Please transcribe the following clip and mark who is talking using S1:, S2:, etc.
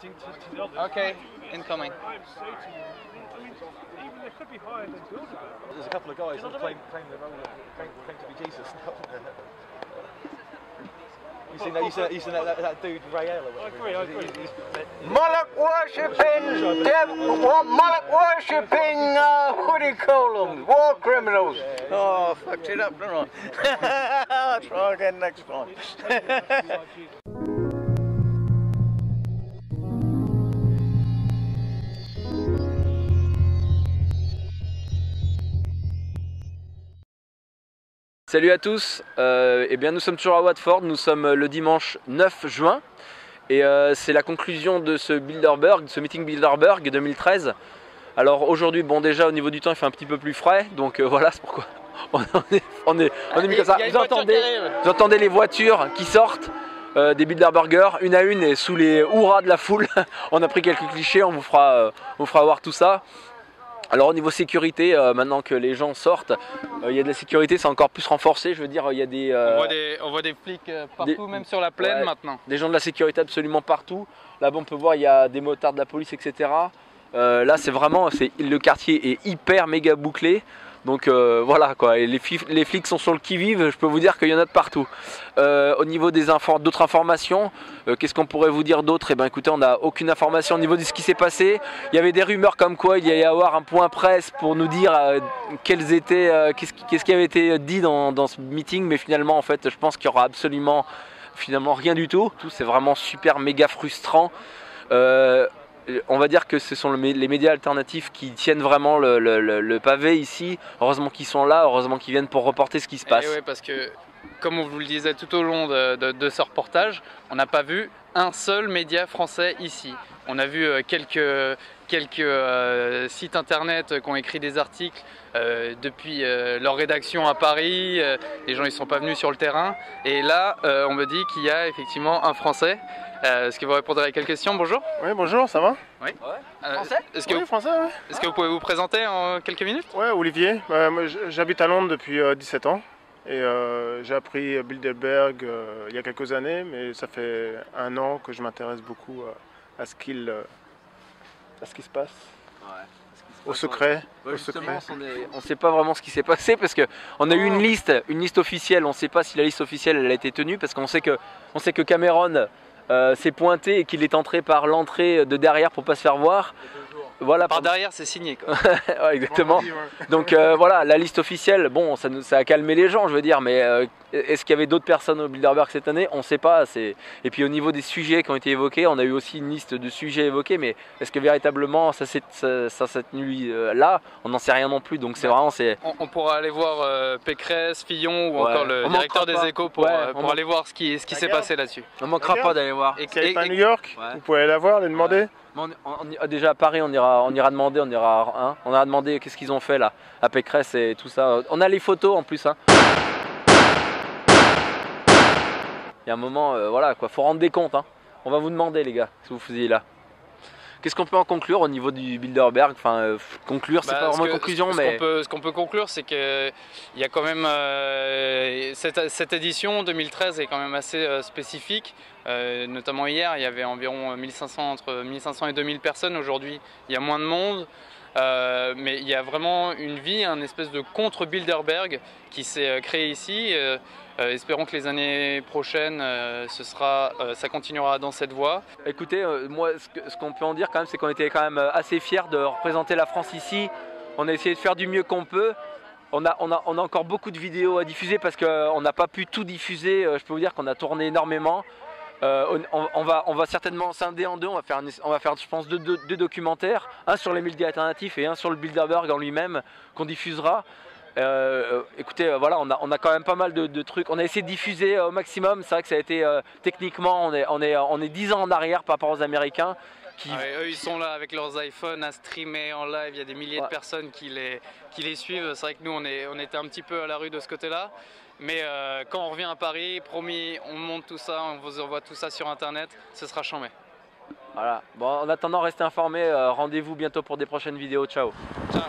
S1: getting to the others.
S2: Okay, incoming.
S1: I would say to you, I mean, even they could be higher than Bilderberg.
S3: There's a couple of guys that claim to be Jesus. You seen that dude Ray Eller?
S1: I agree.
S4: Moloch worshipping, Moloch worshipping, what do you call them? War criminals. Oh, I fucked it up, didn't I? I'll try again next time.
S5: Salut à tous, eh bien nous sommes toujours à Watford, nous sommes le dimanche 9 juin et c'est la conclusion de ce Bilderberg, ce meeting Bilderberg 2013. Alors aujourd'hui, bon déjà au niveau du temps il fait un petit peu plus frais, donc voilà c'est pourquoi on est mis comme ça. Vous entendez les voitures qui sortent des Bilderbergers une à une et sous les hurrahs de la foule. On a pris quelques clichés, on vous fera voir tout ça. Alors au niveau sécurité, maintenant que les gens sortent, il y a de la sécurité, c'est encore plus renforcé, je veux dire, il y a des...
S2: On voit des flics partout, même sur la plaine maintenant.
S5: Des gens de la sécurité absolument partout. Là-bas on peut voir, il y a des motards de la police, etc. Là c'est vraiment, le quartier est hyper méga bouclé. Donc voilà quoi, et les flics sont sur le qui-vive, je peux vous dire qu'il y en a de partout. Au niveau des d'autres informations, qu'est-ce qu'on pourrait vous dire d'autre? Eh bien écoutez, on n'a aucune information au niveau de ce qui s'est passé. Il y avait des rumeurs comme quoi il y allait y avoir un point presse pour nous dire qu'est-ce qui avait été dit dans ce meeting, mais finalement en fait je pense qu'il y aura absolument rien du tout. C'est vraiment super méga frustrant. On va dire que ce sont les médias alternatifs qui tiennent vraiment le pavé ici. Heureusement qu'ils sont là, heureusement qu'ils viennent pour reporter ce qui se passe.
S2: Oui, parce que, comme on vous le disait tout au long de ce reportage, on n'a pas vu un seul média français ici. On a vu quelques sites internet qui ont écrit des articles depuis leur rédaction à Paris. Les gens ne sont pas venus sur le terrain. Et là, on me dit qu'il y a effectivement un Français. Est-ce que vous répondrez à quelques questions? Bonjour.
S6: Oui, bonjour, ça va?
S2: Oui.
S5: Français?
S6: Oui, français, ouais.
S2: Est-ce que vous pouvez vous présenter en quelques minutes?
S6: Ouais, Olivier. Moi, j'habite à Londres depuis 17 ans. Et j'ai appris Bilderberg il y a quelques années, mais ça fait un an que je m'intéresse beaucoup à ce qui se passe.
S5: Ouais.
S6: Au secret.
S5: Justement, on ne sait pas vraiment ce qui s'est passé parce qu'on a eu une liste officielle. On ne sait pas si la liste officielle elle a été tenue parce qu'on sait que Cameron s'est pointé et qu'il est entré par l'entrée de derrière pour pas se faire voir. Voilà,
S2: par derrière c'est signé quoi.
S5: Ouais, exactement. Donc voilà, la liste officielle, bon ça a calmé les gens je veux dire, mais est-ce qu'il y avait d'autres personnes au Bilderberg cette année? On ne sait pas. Et puis au niveau des sujets qui ont été évoqués, on a eu aussi une liste de sujets évoqués, mais est-ce que véritablement ça s'est tenu là? On n'en sait rien non plus, donc c'est vraiment...
S2: On pourra aller voir Pécresse, Fillon ou encore le directeur des Échos pour aller voir ce qui s'est passé là-dessus.
S5: On ne manquera pas d'aller voir.
S6: Si elle n'est pas à New York, vous pouvez aller la voir, les demander.
S5: Déjà à Paris, on ira demander, on a demandé qu'est-ce qu'ils ont fait là, à Pécresse et tout ça. On a les photos en plus. Hein. Il y a un moment, voilà quoi, faut rendre des comptes. Hein. On va vous demander les gars, ce que vous faisiez là. Qu'est-ce qu'on peut en conclure au niveau du Bilderberg? Enfin, conclure, c'est pas vraiment une conclusion, mais...
S2: Ce qu'on peut conclure, c'est qu'il y a quand même... cette édition 2013 est quand même assez spécifique. Notamment hier, il y avait environ entre 1500 et 2000 personnes. Aujourd'hui, il y a moins de monde. Mais il y a vraiment une vie, un espèce de contre-Bilderberg qui s'est créé ici. Espérons que les années prochaines, ça continuera dans cette voie.
S5: Écoutez, moi, ce qu'on peut en dire quand même, c'est qu'on était quand même assez fiers de représenter la France ici. On a essayé de faire du mieux qu'on peut. On a encore beaucoup de vidéos à diffuser parce qu'on n'a pas pu tout diffuser. Je peux vous dire qu'on a tourné énormément. On va certainement scinder en deux. On va faire je pense deux documentaires, un sur les médias alternatifs et un sur le Bilderberg en lui-même qu'on diffusera. Écoutez, voilà, on a quand même pas mal de trucs. On a essayé de diffuser au maximum. C'est vrai que ça a été techniquement, on est 10 ans en arrière par rapport aux Américains.
S2: Eux ils sont là avec leurs iPhones à streamer en live. Il y a des milliers de personnes qui les suivent. C'est vrai que nous on était un petit peu à la rue de ce côté-là. Mais quand on revient à Paris, promis, on monte tout ça, on vous envoie tout ça sur internet, ce sera chambé.
S5: Voilà, bon en attendant restez informés, rendez-vous bientôt pour des prochaines vidéos, ciao.
S2: Ciao.